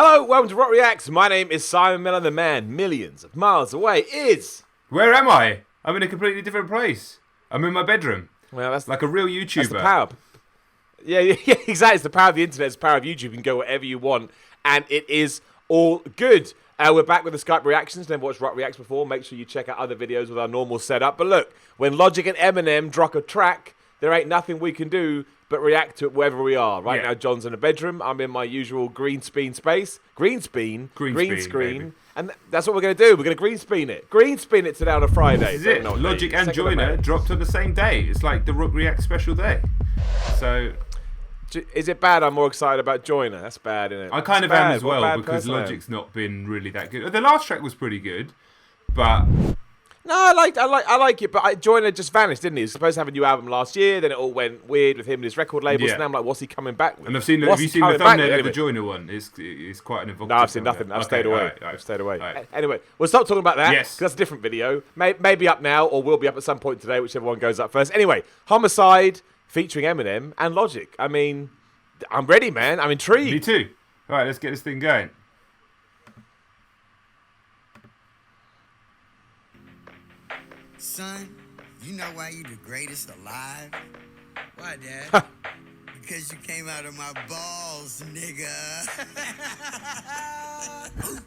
Hello, welcome to Rock Reacts. My name is Simon Miller. The man millions of miles away is... Where am I? I'm in a completely different place. I'm in my bedroom. Well, that's like a real YouTuber. That's the power. Yeah, exactly. It's the power of the internet. It's the power of YouTube. You can go wherever you want, and it is all good. We're back with the Skype reactions. Never watched Rock Reacts before. Make sure you check out other videos with our normal setup. But look, when Logic and Eminem drop a track, there ain't nothing we can do but react to it wherever we are. Right now, John's in a bedroom. I'm in my usual green screen space. Green screen. And that's what we're going to do. We're going to green screen it. Green screen it today on a Friday. This is it. Logic and Joyner dropped on the same day. It's like the Rock React special day. So... Is it bad I'm more excited about Joyner? That's bad, isn't it? I kind of am as well, because Logic's not been really that good. The last track was pretty good, but... No, I like it, but Joyner just vanished, didn't he? He was supposed to have a new album last year, then it all went weird with him and his record labels, and now I'm like, what's he coming back with? And have you seen the thumbnail of the Joyner one? It's quite an evocative. No, I've seen nothing. I've stayed away. I've stayed away. Right. Anyway, we'll stop talking about that, yes, because that's a different video. Maybe up now, or will be up at some point today, whichever one goes up first. Anyway, Homicide, featuring Eminem and Logic. I mean, I'm ready, man. I'm intrigued. Me too. All right, let's get this thing going. Son, you know why you the greatest alive? Why, Dad? Because you came out of my balls, nigga.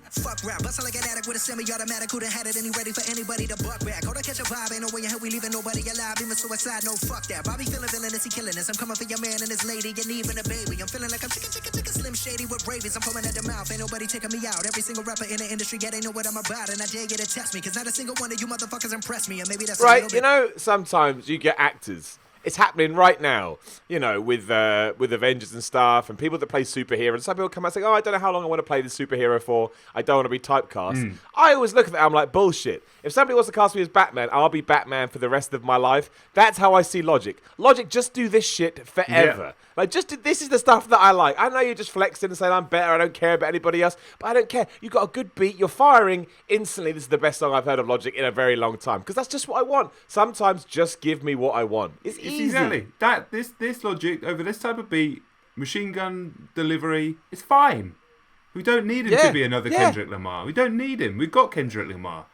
Fuck rap, bustin' like an addict with a semi-automatic. Who done had it and he ready for anybody to buck back. Hold on, catch a vibe, ain't no way in hell we leaving nobody alive. Even suicide, no fuck that. Bobby feeling villainous, he killing us. I'm coming for your man and his lady, and even a baby. I'm feeling like I'm chicken, Slim Shady with rabies. I'm foaming at the mouth, ain't nobody taking me out. Every single rapper in the industry, yeah, they know what I'm about. And I dare get to test me, cause not a single one of you motherfuckers impress me. And maybe that's right, you know, sometimes you get actors. It's happening right now, you know, with Avengers and stuff, and people that play superheroes. Some people come out and say, oh, I don't know how long I want to play this superhero for. I don't want to be typecast. I always look at that, I'm like, bullshit. If somebody wants to cast me as Batman, I'll be Batman for the rest of my life. That's how I see Logic. Logic, just do this shit forever. Yeah. Like, this is the stuff that I like. I know you're just flexing and saying I'm better, I don't care about anybody else, but I don't care. You've got a good beat, you're firing. Instantly, this is the best song I've heard of Logic in a very long time, because that's just what I want. Sometimes just give me what I want. It's easy. Exactly. This Logic over this type of beat, machine gun delivery, it's fine. We don't need him to be another Kendrick Lamar. We don't need him. We've got Kendrick Lamar.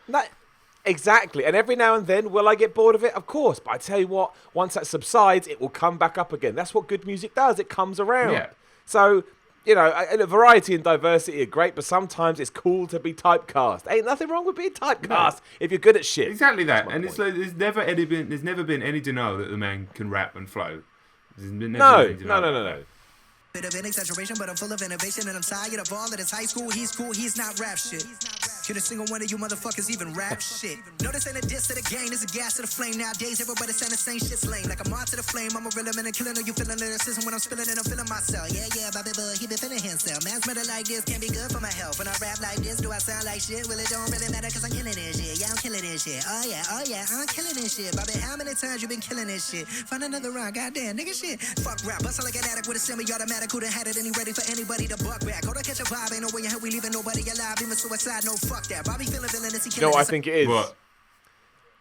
Exactly. And every now and then, will I get bored of it? Of course. But I tell you what, once that subsides, it will come back up again. That's what good music does. It comes around. Yeah. So, you know, variety and diversity are great, but sometimes it's cool to be typecast. Ain't nothing wrong with being typecast if you're good at shit. Exactly that. And it's like, there's never been any denial that the man can rap and flow. No. Bit of an exaggeration, but I'm full of innovation, and I'm tired of all of this high school. He's cool, he's not rap shit. Can a single one of you motherfuckers even rap shit? No, this ain't a diss to the game, this is a gas to the flame. Nowadays, everybody saying the same shit's lame. Like I'm on to the flame, I'm a real man and killing. Are you feeling lyricism when I'm spilling and I'm feeling myself? Yeah, Bobby Bud, he been feeling himself. Man's better like this, can't be good for my health. When I rap like this, do I sound like shit? Well, it don't really matter, cause I'm killing this shit. Yeah, I'm killing this shit. Oh yeah, I'm killing this shit. Bobby, how many times you been killing this shit? Find another round, goddamn, nigga shit. Fuck rap, bustin' like an addict with a semi-automatic. Who done had it and he ready for anybody to buck back. Hold on, catch a vibe, ain't no way in hell we leaving nobody alive. Even suicide, no fuck that. Bobby feeling villainous, he killing. No, I think it is. What?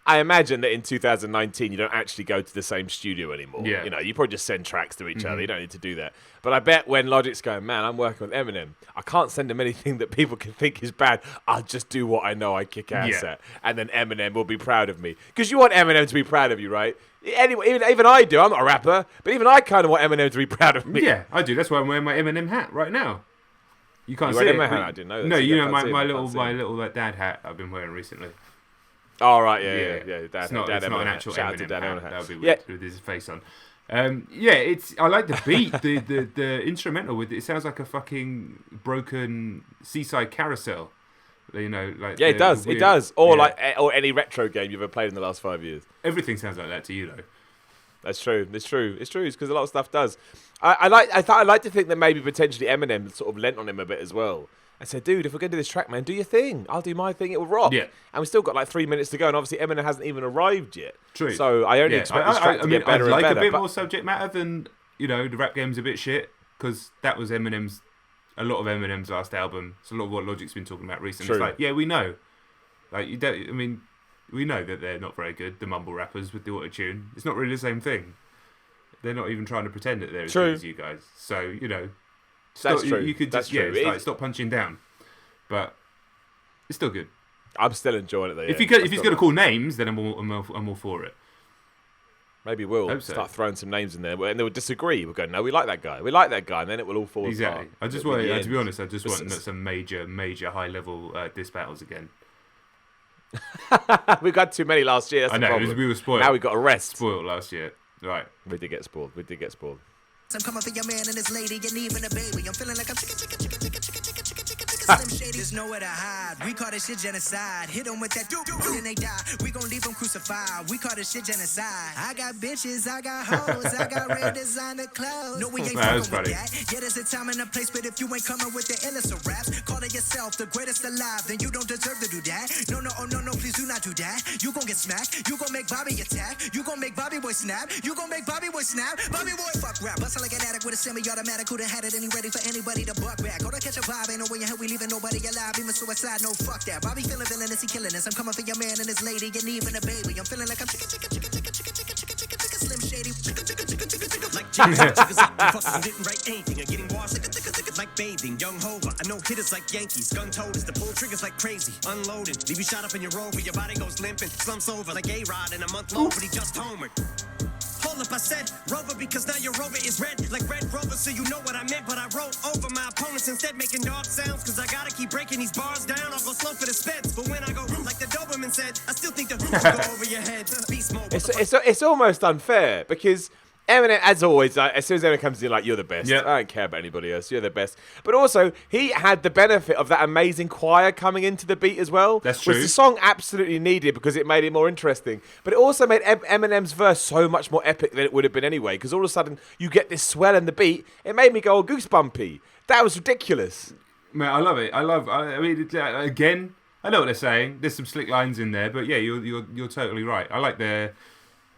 I imagine that in 2019 you don't actually go to the same studio anymore. Yeah. You know, you probably just send tracks to each other. You don't need to do that. But I bet when Logic's going, man, I'm working with Eminem, I can't send him anything that people can think is bad. I'll just do what I know I kick ass at. And then Eminem will be proud of me. Because you want Eminem to be proud of you, right? Anyway, even I do. I'm not a rapper. But even I kind of want Eminem to be proud of me. Yeah, I do. That's why I'm wearing my Eminem hat right now. You can't see it. Hat? I didn't know that. No, you know my little dad hat I've been wearing recently. Oh, right, yeah. It's not an actual Eminem hat. That would be weird with his face on. I like the beat, the instrumental with it. It sounds like a fucking broken seaside carousel. You know, like it does. It does. Or or any retro game you've ever played in the last 5 years. Everything sounds like that to you, though. That's true. It's true. It's because a lot of stuff does. I like to think that maybe potentially Eminem sort of lent on him a bit as well. I said, dude, if we're going to do this track, man, do your thing. I'll do my thing. It will rock. Yeah. And we've still got like 3 minutes to go, and obviously Eminem hasn't even arrived yet. True. So I only expect this track to get better and better. I like a bit more subject matter than, you know, the rap game's a bit shit, because that was a lot of Eminem's last album. It's a lot of what Logic's been talking about recently. True. It's like, yeah, we know. Like, we know that they're not very good, the mumble rappers with the auto-tune. It's not really the same thing. They're not even trying to pretend that they're as good as you guys. So, you know, That's true. You could That's just true. it's like, stop punching down, but it's still good. I'm still enjoying it though. If he's going to call names, then I'm all for it. Maybe we'll start throwing some names in there, and they'll disagree. We'll go, no, we like that guy, and then it will all fall apart. I just want, to be honest, want some major high level diss battles again. We got too many last year. That's I know, we were spoiled. Now we got a rest. Spoiled last year, right? We did get spoiled. I'm coming for your man and his lady, and even a baby. I'm feeling like I'm Slim Shady. There's nowhere to hide. We call this shit genocide. Hit them with that doo then they die. We gon' leave them crucified. We call this shit genocide. I got bitches, I got hoes, I got red designer clothes. No, we ain't fucking with that. Yeah, there's a time and a place, but if you ain't coming with the illest of raps, calling yourself the greatest alive, then you don't deserve to do that. No, please do not do that. You gon' get smacked. You gon' make Bobby attack. You gon' make Bobby boy snap. You gon' make Bobby boy snap. Bobby boy fuck rap. Bustin' like an addict with a semi-automatic. Who done had it and he ready for anybody to buck back. Go to catch a vibe, ain't no way in hell we leaving nobody alive. Even suicide, no fuck that. Bobby feeling villainous, he killing us. I'm coming for your man and his lady, and even a baby. I'm feeling like I'm Slim Shady. Like chickens fucking didn't write anything. I'm getting washed like bathing. Young Hova, I know hitters like Yankees. Gun toters, the pull triggers like crazy. Unloaded, leave you shot up in your rover. Your body goes limping, slumps over like A-Rod in a month long, but he just homered. Hold up, I said Rover because now your Rover is red like Red Rover, so you know what I meant. But I wrote over my opponents instead, making dog sounds, cause I gotta keep breaking these bars down. I'll go slow for the speds, but when I go like the Doberman said, I still think the hoops will go over your head. Beast mode. It's almost unfair because Eminem, as always, as soon as Eminem comes in, like, you're the best. Yep. I don't care about anybody else. You're the best. But also, he had the benefit of that amazing choir coming into the beat as well. That's true. Which the song absolutely needed because it made it more interesting. But it also made Eminem's verse so much more epic than it would have been anyway. Because all of a sudden, you get this swell in the beat. It made me go goosebumpy. That was ridiculous. Man, I love it. I mean, again, I know what they're saying. There's some slick lines in there. But yeah, you're totally right. I like their...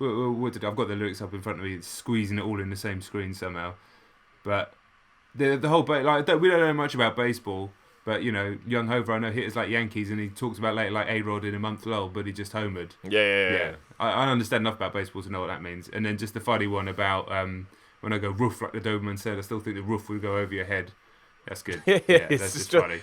I've got the lyrics up in front of me, squeezing it all in the same screen somehow. But the whole we don't know much about baseball. But you know, Young Hova, I know hitters like Yankees, and he talks about later like A-Rod in a month lull, but he just homered. Yeah. I understand enough about baseball to know what that means. And then just the funny one about when I go roof like the Doberman said, I still think the roof will go over your head. That's good. Yeah, that's just funny.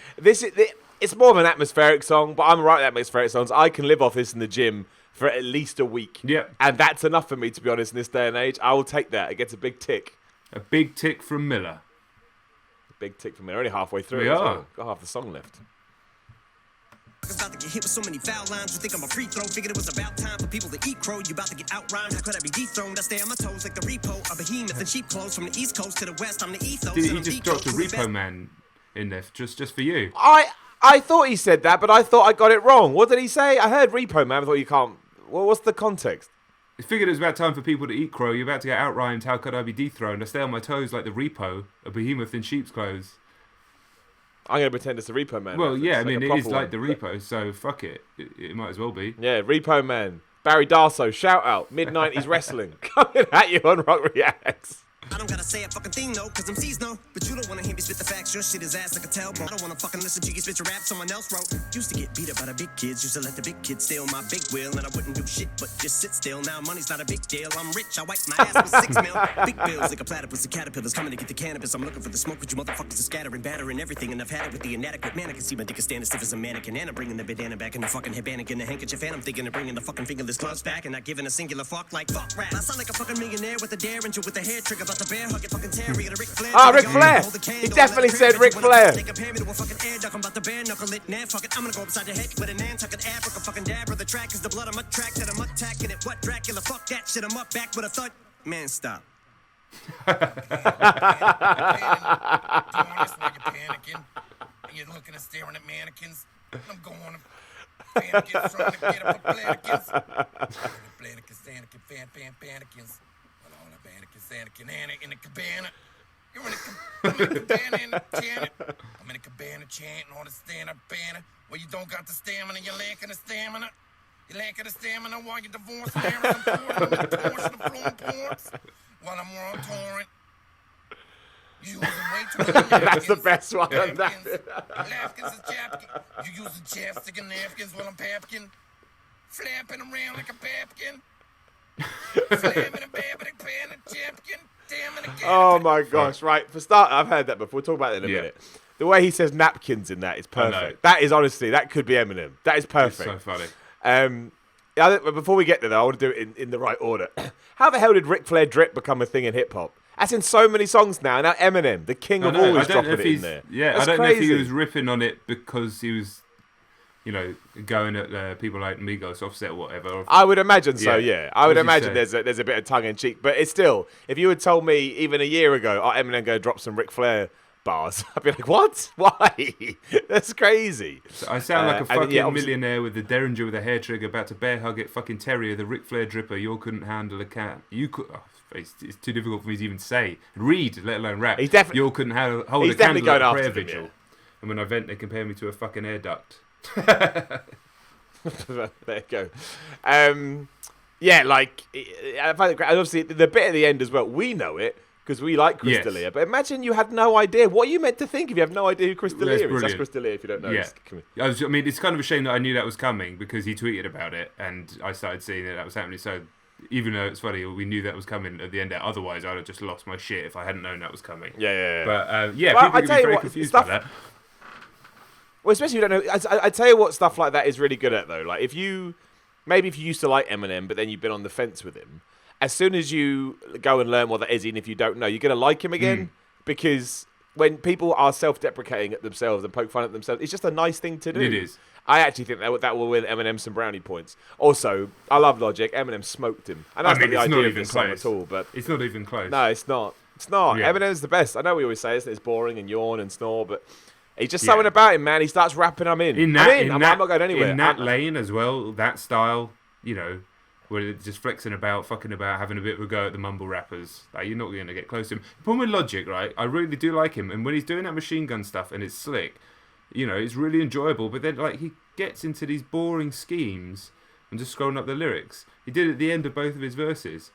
It's more of an atmospheric song, but I'm right with atmospheric songs. I can live off this in the gym for at least a week. Yep. And that's enough for me, to be honest, in this day and age. I will take that. It gets a big tick. A big tick from Miller. Big tick from Miller. Only halfway through. We are. Well. Got half the song left. About to get hit with so many foul lines. You think I'm a free throw? Figured it was about time for people to eat crow. You about to get outrhymed? How could I be dethroned? I stay on my toes like the repo. A behemoth in cheap clothes from the East Coast to the West. I'm the ethos. Dude, he just dropped a Repo Man in there just for you. I thought he said that, but I thought I got it wrong. What did he say? I heard Repo Man. I thought you can't. Well, what's the context? I figured it was about time for people to eat crow. You're about to get outrhymed. How could I be dethroned? I stay on my toes like the repo, a behemoth in sheep's clothes. I'm going to pretend it's the Repo Man. Well, yeah, it's I mean, like it is like the repo, so fuck it. It might as well be. Yeah, Repo Man. Barry Darso, shout out. Mid-90s wrestling. Coming at you on Rock Reacts. I don't gotta say a fucking thing, no, cause MCs know. But you don't wanna hear me spit the facts, your shit is ass like a tailbone. I don't wanna fucking listen to you spit your rap someone else wrote. Used to get beat up by the big kids, used to let the big kids steal my big wheel. And I wouldn't do shit but just sit still. Now money's not a big deal, I'm rich, I wipe my ass with 6 mil. Big bills like a platypus and caterpillars coming to get the cannabis. I'm looking for the smoke, but you motherfuckers are scattering, battering everything. And I've had it with the inadequate man, I can see my dick is standing stiff as a mannequin. And I'm bringing the bandana back and the fucking headband and the handkerchief. And I'm thinking of bringing the fucking fingerless gloves back and not giving a singular fuck like fuck rap. I sound like a fucking millionaire with a derringer with a hair trigger about the bear hug fucking Ric Flair. Ah, Ric Flair. He definitely said Ric Flair. They compare me to a fucking air duck. I'm about to bare knuckle it. Nah, fuck it. I'm gonna go upside your head with a Nantucket Africa fucking dab. The track is the blood I'm attracted. I'm attacking it. What Dracula? Fuck that shit. I'm up back with a thud. Man, stop. You're panicking and you're looking and staring at mannequins. I'm going to mannequins trying to get up with mannequins. Mannequins. Anakin, Anna in the cabana. You're in a cabana in the chant. I'm in a cabana chanting on the stand-up banner. Well, you don't got the stamina, you're lacking the stamina. You're lacking the stamina while you're divorced. I'm in the portion of flowing ports while I'm on torrent. You using way too many napkins. That's the best one. Napkins and chapkin. You using chapstick and napkins while I'm papkin. Flapping around like a papkin. Slamming a babbling pan and champion. damn it again. Oh my gosh! Right, for start, I've heard that before. We'll talk about it in a Yeah. minute. The way he says napkins in that is I know. perfect. That is honestly, that could be Eminem. That is It's perfect. so funny. Yeah, but before we get there, though, I want to do it in the right order. How the hell did Ric Flair drip become a thing in hip hop? That's in so many songs now. Now Eminem, the king of all, is dropping it in there. Yeah, That's I don't know if he crazy. was ripping on it because he was, going at people like Migos, Offset, or whatever. Or I would imagine so, Yeah. yeah. I would As you imagine say. there's a bit of tongue in cheek, but it's still, if you had told me even a year ago, Eminem going to drop some Ric Flair bars, I'd be like, what? Why? That's crazy. So I sound like a and fucking yeah, obviously- millionaire with a derringer with a hair trigger about to bear hug it fucking terrier, the Ric Flair dripper. You couldn't handle a cat. You could. Oh, it's too difficult for me to even say, read, let alone rap. He's definitely- You couldn't hold he's a definitely candle at a going prayer after them, vigil. yeah. And when I vent, they compare me to a fucking air duct. There you go. Yeah, like, I find it great. And obviously, the bit at the end as well, we know it because we like Chris Yes. D'Elia. But imagine you had no idea. What are you meant to think if you have no idea who Chris D'Elia is? That's brilliant. Chris D'Elia if you don't know. Yeah. It's- I mean, it's kind of a shame that I knew that was coming because he tweeted about it and I started seeing that was happening. So even though it's funny, we knew that was coming at the end. Otherwise, I'd have just lost my shit if I hadn't known that was coming. Yeah. But Well, people I can tell be you very what, confused stuff- by that. Well, especially if you don't know. I tell you what stuff like that is really good at, though. Like, if you used to like Eminem, but then you've been on the fence with him, as soon as you go and learn what that is, even if you don't know, you're going to like him again. Because when people are self-deprecating at themselves and poke fun at themselves, it's just a nice thing to do. It is. I actually think that will win Eminem some brownie points. Also, I love Logic. Eminem smoked him. And that's I mean, not it's the not idea of even this song close. at all. But It's not even close. no, it's not. It's not. Yeah. Eminem's the best. I know we always say this, and it's boring and yawn and snore, but he's just Yeah. something about him, man. He starts rapping, I'm in. I'm not going anywhere. In that lane as well, that style, where it's just flexing about, fucking about, having a bit of a go at the mumble rappers. Like, you're not going to get close to him. The problem with Logic, right? I really do like him, and when he's doing that machine gun stuff and it's slick, it's really enjoyable. But then, like, he gets into these boring schemes and just scrolling up the lyrics. He did it at the end of both of his verses.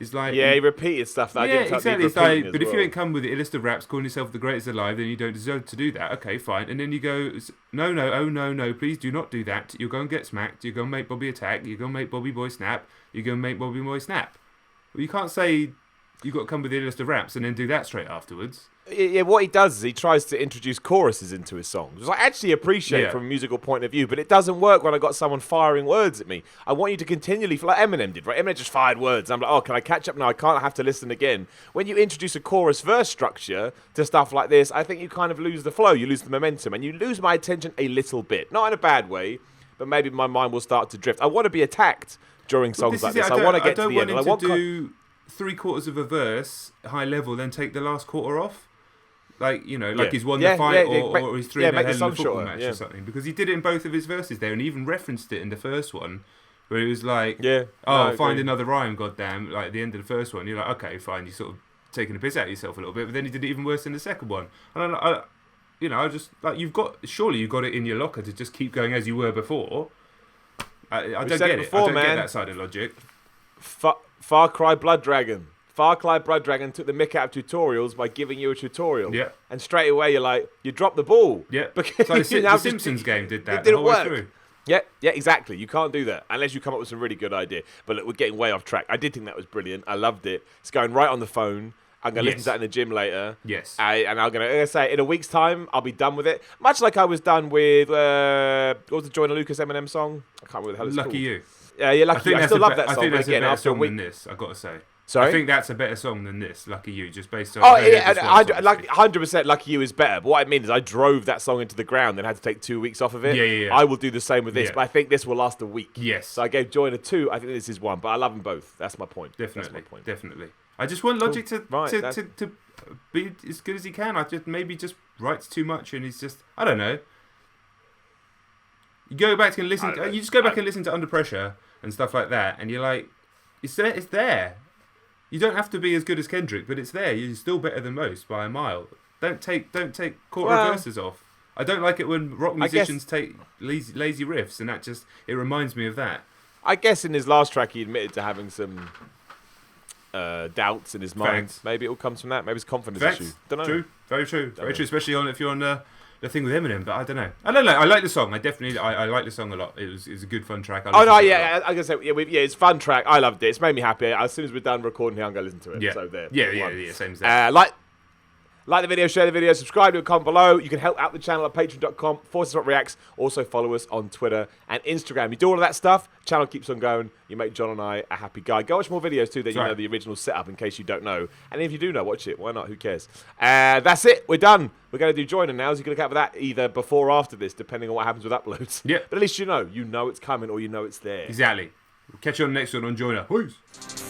It's like Yeah, he repeated stuff that I yeah, didn't touch. exactly. It's like, but if you ain't come with a list of raps calling yourself the greatest alive, then you don't deserve to do that. Okay, fine. And then you go, no, oh no, please do not do that. You're going to get smacked. You're going to make Bobby attack. You're going to make Bobby Boy snap. You're going to make Bobby Boy snap. Well, you can't say you've got to come with a list of raps and then do that straight afterwards. Yeah, what he does is he tries to introduce choruses into his songs, which I actually appreciate Yeah. from a musical point of view, but it doesn't work when I got someone firing words at me. I want you to continually, like Eminem did, right? Eminem just fired words. I'm like, oh, can I catch up now? I can't have to listen again. When you introduce a chorus-verse structure to stuff like this, I think you kind of lose the flow, you lose the momentum, and you lose my attention a little bit. Not in a bad way, but maybe my mind will start to drift. I want to be attacked during songs like this. I want to get to the end. I I don't want want him to do 3/4 of a verse, high level, then take the last quarter off. Like, like he's won the fight or he's 3 in make the the head in a song football shorter, match yeah. or something. Because he did it in both of his verses there, and he even referenced it in the first one, where he was like, Yeah, oh, no, find agree. another rhyme, goddamn. Like, at the end of the first one, you're like, okay, fine, you're sort of taking a piss out of yourself a little bit, but then he did it even worse in the second one. And I just, like, surely you've got it in your locker to just keep going as you were before. I don't said get it it. before, I don't get man. that side of logic. Far Cry Blood Dragon. Far Cry Blood Dragon took the mick out of tutorials by giving you a tutorial. Yeah. And straight away you're like, you dropped the ball. Yeah. Because It's like you now the just- Simpsons game did that It the didn't whole way work. through. Yeah, exactly. You can't do that unless you come up with some really good idea. But look, we're getting way off track. I did think that was brilliant. I loved it. It's going right on the phone. I'm going to listen Yes. to that in the gym later. Yes. And I'm going to say, in a week's time, I'll be done with it. Much like I was done with, what was the Joyner Lucas Eminem song? I can't remember what the hell it's Lucky called. You. Yeah, Lucky You. I still love that I song. think But that's again, a better after a song week. than this, I've got to say. Sorry? I think that's a better song than this, Lucky You, just based on... Oh, I heard yeah, this once, like obviously. 100% Lucky You is better. But what I mean is I drove that song into the ground and had to take 2 weeks off of it. Yeah. I will do the same with this, Yeah. but I think this will last a week. Yes. So I gave Joyner 2. I think this is 1, but I love them both. That's my point. Definitely, That's my point. definitely. I just want Logic to Right, to be as good as he can. I just maybe just writes too much and he's just... I don't know. You go back and listen... You just go back and listen to Under Pressure and stuff like that and you're like... It's there. It's there. You don't have to be as good as Kendrick, but it's there. You're still better than most by a mile. Don't take quarter verses off. I don't like it when rock musicians take lazy riffs, and it reminds me of that. I guess in his last track he admitted to having some doubts in his mind. Facts. Maybe it all comes from that. Maybe it's a confidence Facts. issue. Don't know. True. Very true. Very true. Especially if you're on the thing with Eminem, but I don't know. I don't know. I like the song. I like the song a lot. It was a good fun track. Oh no, yeah, I guess it's a fun track. I loved it. It's made me happy. As soon as we're done recording here, I'm gonna listen to it. Yeah, so there. yeah. Same as that. Like the video, share the video, subscribe to it, comment below. You can help out the channel at patreon.com/reacts. Also follow us on Twitter and Instagram. You do all of that stuff, channel keeps on going. You make John and I a happy guy. Go watch more videos too, that you know the original setup in case you don't know. And if you do know, watch it. Why not? Who cares? That's it. We're done. We're going to do Joiner now. So you can look out for that either before or after this, depending on what happens with uploads. Yeah. But at least you know. You know it's coming or you know it's there. Exactly. We'll catch you on the next one on Joiner. Peace.